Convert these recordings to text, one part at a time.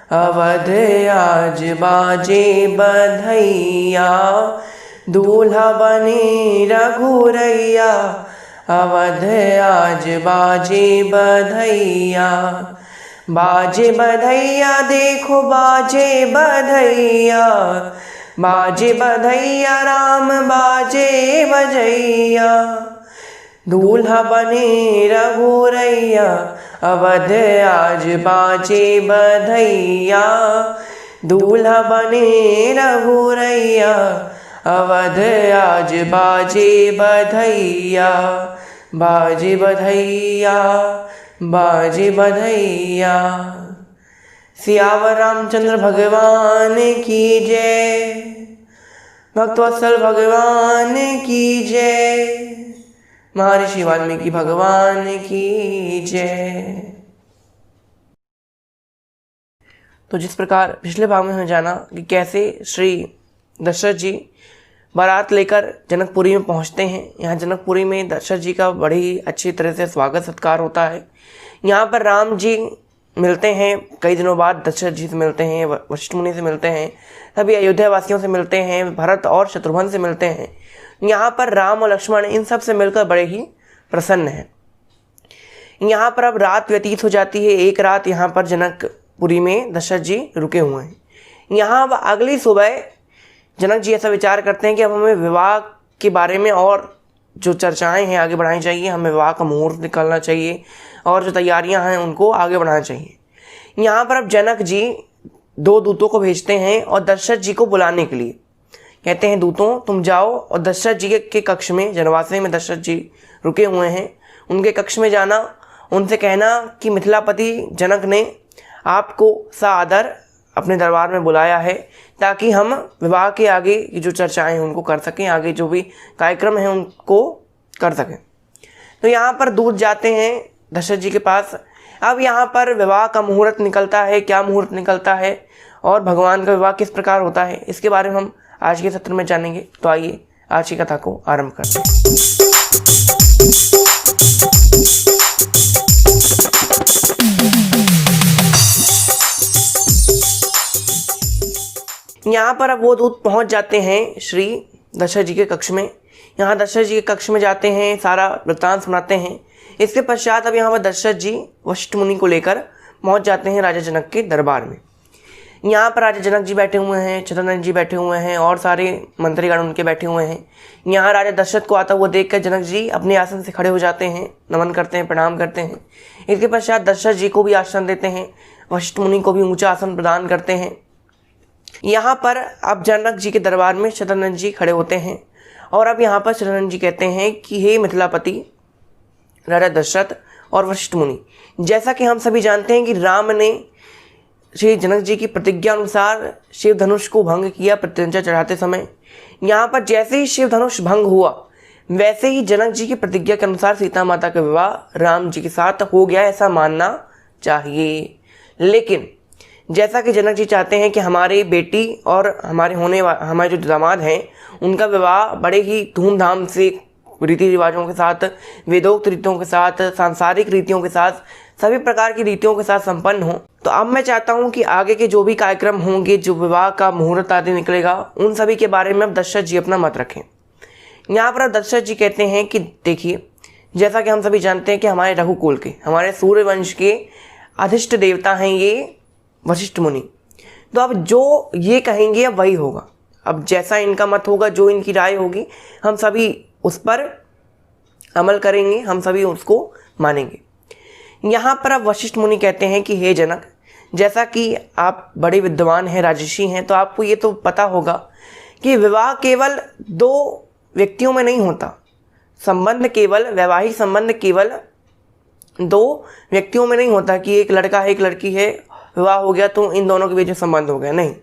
अवध आज बाजे बधैया, दूल्हा बने रघुरैया। अवध आज बाजे बधैया, बाजे बधैया देखो बाजे बधैया। बाजे बधैया राम बाजे बजैया, दूल्हा बने रघुरैया। अवध आज बाजे बधैया, दूल्हा बने रघुरैया। अवध आज बाजे बधैया, बाजे बधैया, बाजे बधैया। सियावर रामचंद्र भगवान की जय, भक्तवत्सल भगवान की जय, महर्षि वाल्मीकि भगवान की जय। तो जिस प्रकार पिछले भाग में हमने जाना कि कैसे श्री दशरथ जी बारात लेकर जनकपुरी में पहुंचते हैं। यहाँ जनकपुरी में दशरथ जी का बड़ी अच्छी तरह से स्वागत सत्कार होता है। यहाँ पर राम जी मिलते हैं, कई दिनों बाद दशरथ जी से मिलते हैं, वशिष्ठ मुनि से मिलते हैं, सभी अयोध्या वासियों से मिलते हैं, भरत और शत्रुघ्न से मिलते हैं। यहाँ पर राम और लक्ष्मण इन सब से मिलकर बड़े ही प्रसन्न हैं। यहाँ पर अब रात व्यतीत हो जाती है। एक रात यहाँ पर जनकपुरी में दशरथ जी रुके हुए हैं। यहाँ अब अगली सुबह जनक जी ऐसा विचार करते हैं कि अब हमें विवाह के बारे में और जो चर्चाएं हैं आगे बढ़ानी चाहिए, हमें विवाह का मुहूर्त निकालना चाहिए और जो तैयारियां हैं उनको आगे बढ़ाना चाहिए। यहाँ पर अब जनक जी 2 दूतों को भेजते हैं और दशरथ जी को बुलाने के लिए कहते हैं, दूतों तुम जाओ और दशरथ जी के कक्ष में, जनवासे में दशरथ जी रुके हुए हैं, उनके कक्ष में जाना, उनसे कहना कि मिथिलापति जनक ने आपको सादर अपने दरबार में बुलाया है ताकि हम विवाह के आगे की जो चर्चाएं हैं उनको कर सकें, आगे जो भी कार्यक्रम हैं उनको कर सकें। तो यहाँ पर दूत जाते हैं दशरथ जी के पास। अब यहाँ पर विवाह का मुहूर्त निकलता है, क्या मुहूर्त निकलता है और भगवान का विवाह किस प्रकार होता है, इसके बारे में हम आज के सत्र में जानेंगे। तो आइए आज की कथा को आरंभ करते हैं। यहाँ पर अब वो दूत पहुँच जाते हैं श्री दशरथ जी के कक्ष में। यहाँ दशरथ जी के कक्ष में जाते हैं, सारा वृत्तांत सुनाते हैं। इसके पश्चात अब यहाँ पर दशरथ जी वशिष्ठ मुनि को लेकर पहुँच जाते हैं राजा जनक के दरबार में। यहाँ पर राजा जनक जी बैठे हुए हैं, शत्रुघ्न जी बैठे हुए हैं और सारे मंत्रीगण उनके बैठे हुए हैं। यहाँ राजा दशरथ को आता हुआ देखकर जनक जी अपने आसन से खड़े हो जाते हैं, नमन करते हैं, प्रणाम करते हैं। इसके पश्चात दशरथ जी को भी आसन देते हैं, वशिष्ठ मुनि को भी ऊंचा आसन प्रदान करते हैं। यहाँ पर अब जनक जी के दरबार में शत्रुघ्न जी खड़े होते हैं और अब यहाँ पर शत्रुघ्न जी कहते हैं कि हे मिथिलापति राजा दशरथ और वशिष्ठ मुनि, जैसा कि हम सभी जानते हैं कि राम ने श्री जनक जी की प्रतिज्ञा अनुसार शिव धनुष को भंग किया प्रत्यंचा चढ़ाते समय। यहाँ पर जैसे ही शिव धनुष भंग हुआ वैसे ही जनक जी की प्रतिज्ञा के अनुसार सीता माता का विवाह राम जी के साथ हो गया, ऐसा मानना चाहिए। लेकिन जैसा कि जनक जी चाहते हैं कि हमारी बेटी और हमारे जो दामाद हैं उनका विवाह बड़े ही धूमधाम से रीति रिवाजों के साथ, वेदोक्त रीतियों के साथ, सांसारिक रीतियों के साथ, सभी प्रकार की रीतियों के साथ संपन्न हो, तो अब मैं चाहता हूं कि आगे के जो भी कार्यक्रम होंगे, जो विवाह का मुहूर्त आदि निकलेगा, उन सभी के बारे में अब दशरथ जी अपना मत रखें। यहाँ पर दशरथ जी कहते हैं कि देखिए, जैसा कि हम सभी जानते हैं कि हमारे रघुकुल के, हमारे सूर्यवंश के अधिष्ठ देवता हैं ये वशिष्ठ मुनि। तो अब जो ये कहेंगे अब वही होगा। अब जैसा इनका मत होगा, जो इनकी राय होगी, हम सभी उस पर अमल करेंगे, हम सभी उसको मानेंगे। यहाँ पर अब वशिष्ठ मुनि कहते हैं कि हे जनक, जैसा कि आप बड़े विद्वान हैं, राजर्षि हैं, तो आपको ये तो पता होगा कि विवाह केवल 2 व्यक्तियों में नहीं होता। संबंध केवल, वैवाहिक संबंध केवल 2 व्यक्तियों में नहीं होता कि एक लड़का है एक लड़की है, विवाह हो गया तो इन दोनों के बीच में संबंध हो गया। नहीं,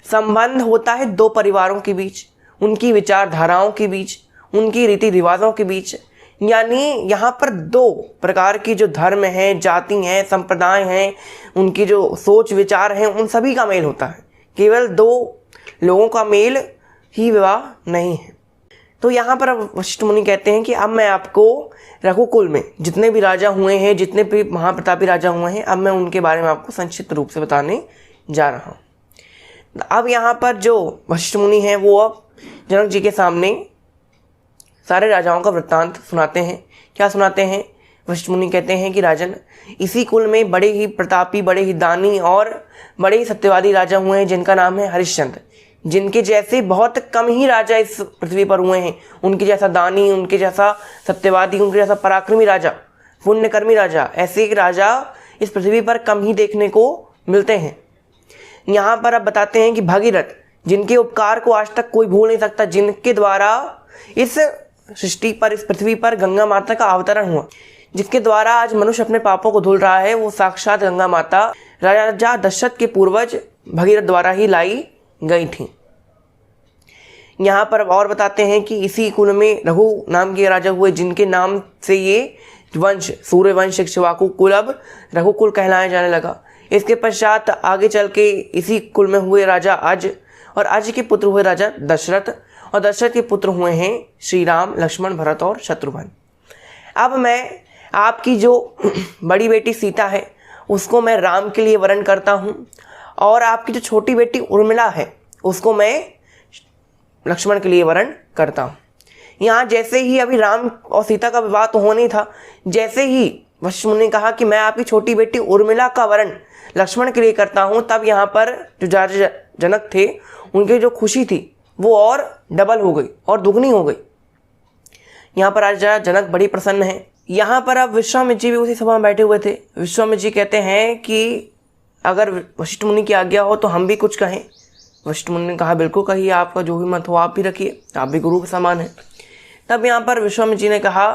संबंध होता है 2 परिवारों के बीच, उनकी विचारधाराओं के बीच, उनकी रीति रिवाजों के बीच। यानी यहाँ पर 2 प्रकार की जो धर्म हैं, जाति हैं, संप्रदाय हैं, उनकी जो सोच विचार हैं, उन सभी का मेल होता है। केवल 2 लोगों का मेल ही विवाह नहीं है। तो यहाँ पर वशिष्ठ मुनि कहते हैं कि अब मैं आपको रघुकुल में जितने भी राजा हुए हैं, जितने भी महाप्रतापी राजा हुए हैं, अब मैं उनके बारे में आपको संक्षिप्त रूप से बताने जा रहा हूँ। अब यहाँ पर जो वशिष्ठ मुनि हैं वो अब जनक जी के सामने सारे राजाओं का वृत्तांत सुनाते हैं। क्या सुनाते हैं? वशिष्ठ मुनि कहते हैं कि राजन, इसी कुल में बड़े ही प्रतापी, बड़े ही दानी और बड़े ही सत्यवादी राजा हुए हैं जिनका नाम है हरिश्चंद्र, जिनके जैसे बहुत कम ही राजा इस पृथ्वी पर हुए हैं। उनके जैसा दानी, उनके जैसा सत्यवादी, उनके जैसा पराक्रमी राजा, पुण्यकर्मी राजा, ऐसे एक राजा इस पृथ्वी पर कम ही देखने को मिलते हैं। यहाँ पर अब बताते हैं कि भगीरथ, जिनके उपकार को आज तक कोई भूल नहीं सकता, जिनके द्वारा इस सृष्टि पर, इस पृथ्वी पर गंगा माता का अवतरण हुआ, जिसके द्वारा आज मनुष्य अपने पापों को धुल रहा है, वो साक्षात गंगा माता राजा दशरथ के पूर्वज भगीरथ द्वारा ही लाई गई थी। यहाँ पर और बताते हैं कि इसी कुल में रघु नाम के राजा हुए, जिनके नाम से ये वंश, सूर्य वंश, इक्ष्वाकु कुल अब रघुकुल कहलाया जाने लगा। इसके पश्चात आगे चल के इसी कुल में हुए राजा अज, और अज के पुत्र हुए राजा दशरथ, और दशरथ के पुत्र हुए हैं श्री राम, लक्ष्मण, भरत और शत्रुघ्न। अब मैं आपकी जो बड़ी बेटी सीता है उसको मैं राम के लिए वरण करता हूँ, और आपकी जो छोटी बेटी उर्मिला है उसको मैं लक्ष्मण के लिए वरण करता हूँ। यहाँ जैसे ही अभी राम और सीता का विवाह तो होना ही था, जैसे ही वशिष्ठ मुनि ने कहा कि मैं आपकी छोटी बेटी उर्मिला का वरण लक्ष्मण के लिए करता हूँ, तब यहाँ पर जो राजा जनक थे उनकी जो खुशी थी वो और डबल हो गई और दुगनी हो गई। यहाँ पर राजा जनक बड़ी प्रसन्न है। यहाँ पर अब विश्वामित्र जी भी उसी सभा में बैठे हुए थे। विश्वामित्र जी कहते हैं कि अगर वशिष्ठ मुनि की आज्ञा हो तो हम भी कुछ कहें। वशिष्ठ मुनि ने कहा बिल्कुल कहिए, आपका जो भी मत हो आप भी रखिए, आप भी गुरु के समान हैं। तब यहाँ पर विश्वामित्र जी ने कहा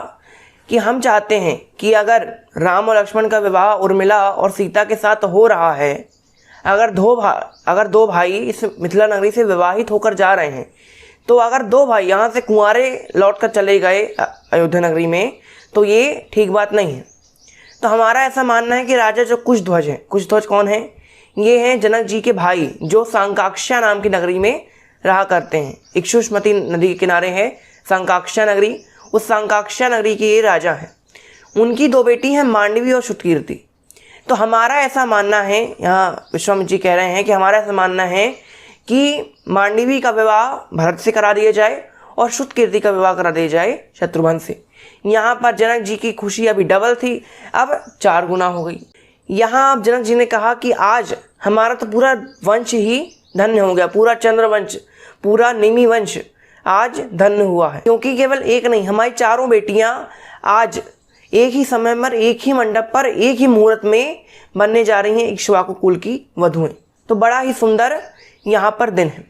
कि हम चाहते हैं कि अगर राम और लक्ष्मण का विवाह उर्मिला और सीता के साथ हो रहा है, अगर दो भाई इस मिथिला नगरी से विवाहित होकर जा रहे हैं, तो अगर दो भाई यहाँ से कुंवारे लौट कर चले गए अयोध्या नगरी में, तो ये ठीक बात नहीं है। तो हमारा ऐसा मानना है कि राजा जो कुशध्वज हैं, कुशध्वज कौन है? ये हैं जनक जी के भाई, जो सांकाक्षा नाम की नगरी में रहा करते हैं। इक्षुष्मती नदी के किनारे है सांकाक्षा नगरी, उस सांकाक्षा नगरी के ये राजा हैं। उनकी दो बेटी हैं मांडवी और शुतकीर्ति। तो हमारा ऐसा मानना है, यहाँ विश्वामित्र जी कह रहे हैं कि हमारा ऐसा मानना है कि मांडवी का विवाह भरत से करा दिया जाए और शुतकीर्ति का विवाह करा दिया जाए शत्रुघ्न से। यहाँ पर जनक जी की खुशी अभी डबल थी, अब 4 गुना हो गई। यहाँ अब जनक जी ने कहा कि आज हमारा तो पूरा वंश ही धन्य हो गया, पूरा चंद्रवंश, पूरा निमि वंश आज धन्य हुआ है, क्योंकि केवल एक नहीं, हमारी 4 बेटियां आज एक ही समय पर, एक ही मंडप पर, एक ही मुहूर्त में बनने जा रही हैं इक्ष्वाकु कुल की वधुएं। तो बड़ा ही सुंदर यहाँ पर दिन है।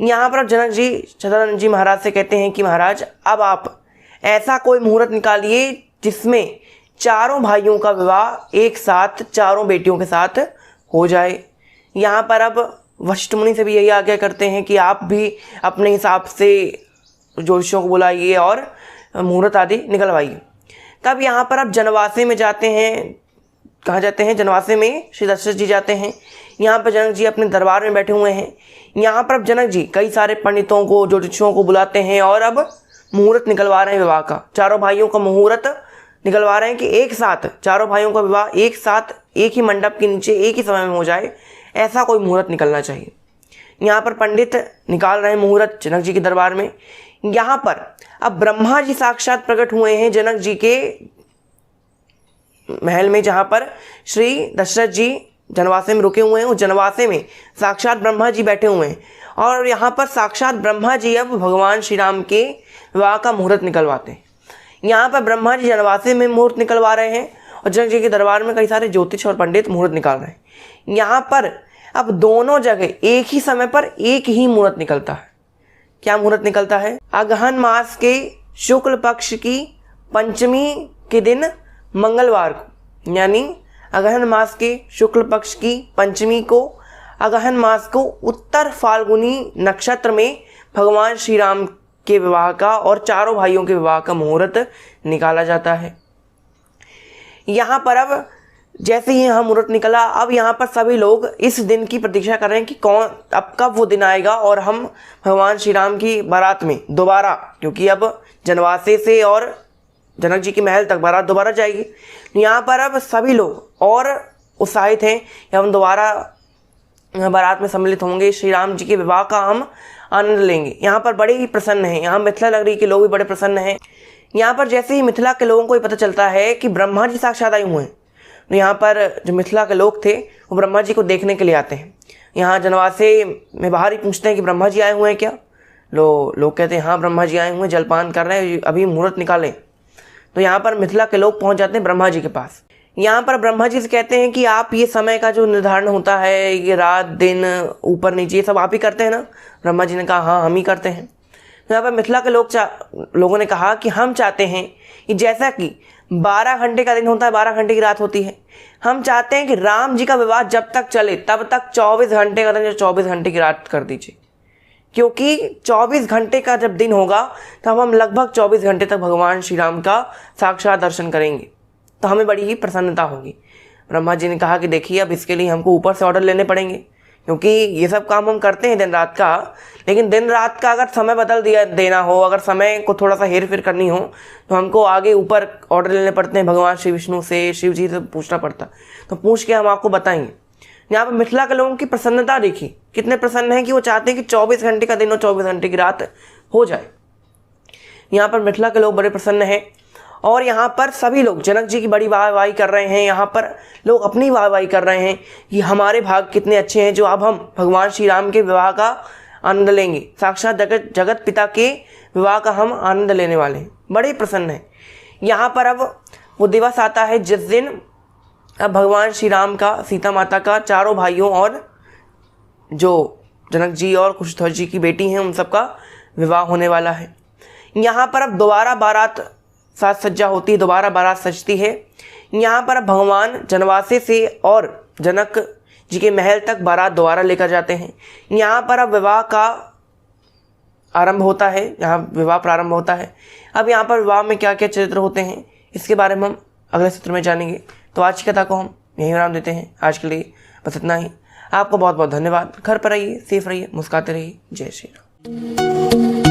यहाँ पर जनक जी सदानंद जी महाराज से कहते हैं कि महाराज अब आप ऐसा कोई मुहूर्त निकालिए जिसमें 4 भाइयों का विवाह एक साथ 4 बेटियों के साथ हो जाए। यहाँ पर अब वशिष्ठ मुनि से भी यही आज्ञा करते हैं कि आप भी अपने हिसाब से ज्योतिषियों को बुलाइए और मुहूर्त आदि निकलवाइए। तब यहाँ पर अब जनवासे में जाते हैं। कहाँ जाते हैं? जनवासे में श्री दशरथ जी जाते हैं। यहाँ पर जनक जी अपने दरबार में बैठे हुए हैं। यहाँ पर अब जनक जी कई सारे पंडितों को, ज्योतिषियों को बुलाते हैं और अब मुहूर्त निकलवा रहे हैं विवाह का। 4 भाइयों का मुहूर्त निकलवा रहे हैं कि एक साथ 4 भाइयों का विवाह एक साथ एक ही मंडप के नीचे एक ही समय में हो जाए, ऐसा कोई मुहूर्त निकलना चाहिए। यहाँ पर पंडित निकाल रहे हैं मुहूर्त जनक जी के दरबार में। यहाँ पर अब ब्रह्मा जी साक्षात प्रकट हुए हैं जनक जी के महल में, जहाँ पर श्री दशरथ जी जनवासे में रुके हुए हैं। उस जनवासे में साक्षात ब्रह्मा जी बैठे हुए हैं और यहाँ पर साक्षात ब्रह्मा जी अब भगवान श्री राम के विवाह का मुहूर्त निकलवाते हैं। यहाँ पर ब्रह्मा जी जनवासे में मुहूर्त निकलवा रहे हैं और जनक जी के दरबार में कई सारे ज्योतिष और पंडित मुहूर्त निकाल रहे हैं। यहाँ पर अब दोनों जगह एक ही समय पर एक ही मुहूर्त निकलता है। क्या मुहूर्त निकलता है? अगहन मास के शुक्ल पक्ष की पंचमी के दिन मंगलवार को, यानी अगहन मास के शुक्ल पक्ष की पंचमी को, अगहन मास को उत्तर फाल्गुनी नक्षत्र में भगवान श्री राम के विवाह का और 4 भाइयों के विवाह का मुहूर्त निकाला जाता है। यहाँ पर अब जैसे ही यहाँ मुहूर्त निकला, अब यहाँ पर सभी लोग इस दिन की प्रतीक्षा कर रहे हैं कि अब कब वो दिन आएगा और हम भगवान श्री राम की बारात में दोबारा, क्योंकि अब जनवासे से और जनक जी की महल तक बारात दोबारा जाएगी। यहाँ पर अब सभी लोग और उत्साहित हैं कि हम दोबारा बारात में सम्मिलित होंगे, श्री राम जी के विवाह का हम आनंद लेंगे। यहाँ पर बड़े ही प्रसन्न हैं। यहाँ मिथिला नगरी के लोग भी बड़े प्रसन्न हैं। यहाँ पर जैसे ही मिथिला के लोगों को ये पता चलता है कि ब्रह्मा जी साक्षात आए हुए हैं, तो यहाँ पर जो मिथिला के लोग थे वो ब्रह्मा जी को देखने के लिए आते हैं। यहाँ जनवासे में बाहर ही पूछते हैं कि ब्रह्मा जी आए हुए हैं क्या। लोग कहते हैं हाँ ब्रह्मा जी आए हुए हैं, जलपान कर रहे हैं, अभी मुहूर्त निकालें। तो यहाँ पर मिथिला के लोग पहुँच जाते हैं ब्रह्मा जी के पास। यहाँ पर ब्रह्मा जी से कहते हैं कि आप ये समय का जो निर्धारण होता है, ये रात दिन ऊपर नीचे, ये सब आप ही करते हैं ना। ब्रह्मा जी ने कहा हाँ हम ही करते हैं। तो यहाँ पर मिथिला के लोगों ने कहा कि हम चाहते हैं कि जैसा कि 12 घंटे का दिन होता है, 12 घंटे की रात होती है, हम चाहते हैं कि राम जी का विवाह जब तक चले तब तक 24 घंटे का दिन या 24 घंटे की रात कर दीजिए। क्योंकि 24 घंटे का जब दिन होगा तब हम लगभग 24 घंटे तक भगवान श्री राम का साक्षात दर्शन करेंगे, तो हमें बड़ी ही प्रसन्नता होगी। ब्रह्मा जी ने कहा कि देखिए अब इसके लिए हमको ऊपर से ऑर्डर लेने पड़ेंगे, क्योंकि ये सब काम हम करते हैं दिन रात का, लेकिन दिन रात का अगर समय बदल देना हो, अगर समय को थोड़ा सा हेर फेर करनी हो, तो हमको आगे ऊपर ऑर्डर लेने पड़ते हैं, भगवान श्री विष्णु से, शिव जी से पूछना पड़ता। तो पूछ के हम आपको बताएंगे। यहाँ पर मिथिला के लोगों की प्रसन्नता देखिए, कितने प्रसन्न हैं कि वो चाहते हैं कि 24 घंटे का दिन और 24 घंटे की रात हो जाए। यहाँ पर मिथिला के लोग बड़े प्रसन्न हैं। और यहाँ पर सभी लोग जनक जी की बड़ी वाहवाही कर रहे हैं। यहाँ पर लोग अपनी वाहवाही कर रहे हैं कि हमारे भाग कितने अच्छे हैं जो अब हम भगवान श्री राम के विवाह का आनंद लेंगे, साक्षात जगत पिता के विवाह का हम आनंद लेने वाले हैं। बड़े प्रसन्न हैं। यहाँ पर अब वो दिवस आता है जिस दिन अब भगवान श्री राम का, सीता माता का, चारों भाइयों और जो जनक जी और कुशध्वज जी की बेटी हैं उन सबका विवाह होने वाला है। यहाँ पर अब दोबारा बारात साज सज्जा होती है, दोबारा बारात सजती है। यहाँ पर अब भगवान जनवासे से और जनक जी के महल तक बारात दोबारा लेकर जाते हैं। यहाँ पर अब विवाह का आरंभ होता है, यहाँ विवाह प्रारंभ होता है। अब यहाँ पर विवाह में क्या क्या चरित्र होते हैं इसके बारे में हम अगले सत्र में जानेंगे। तो आज की कथा को हम यहीं विराम देते हैं। आज के लिए बस इतना ही। आपको बहुत बहुत धन्यवाद। घर पर रहिए, सेफ रहिए, मुस्कुराते रहिए। जय श्री राम।